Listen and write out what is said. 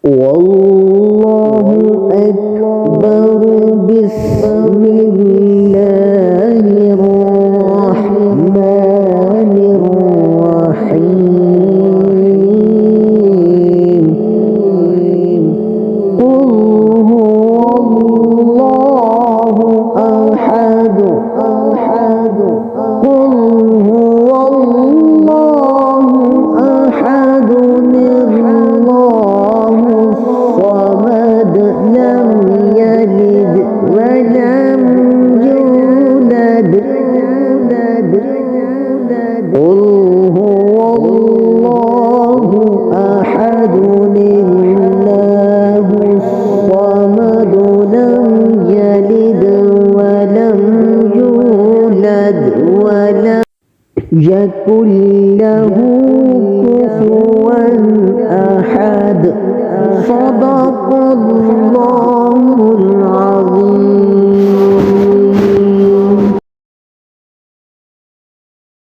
والله أكبر. بسم الله الرحمن الرحيم. قل هو الله أحد. قل هو الله أحد الله الصمد لم يلد ولم يولد. قل هو الله أحد الله الصمد لم يلد ولم يولد ولم يكن له كفوا أحد. صدق الله.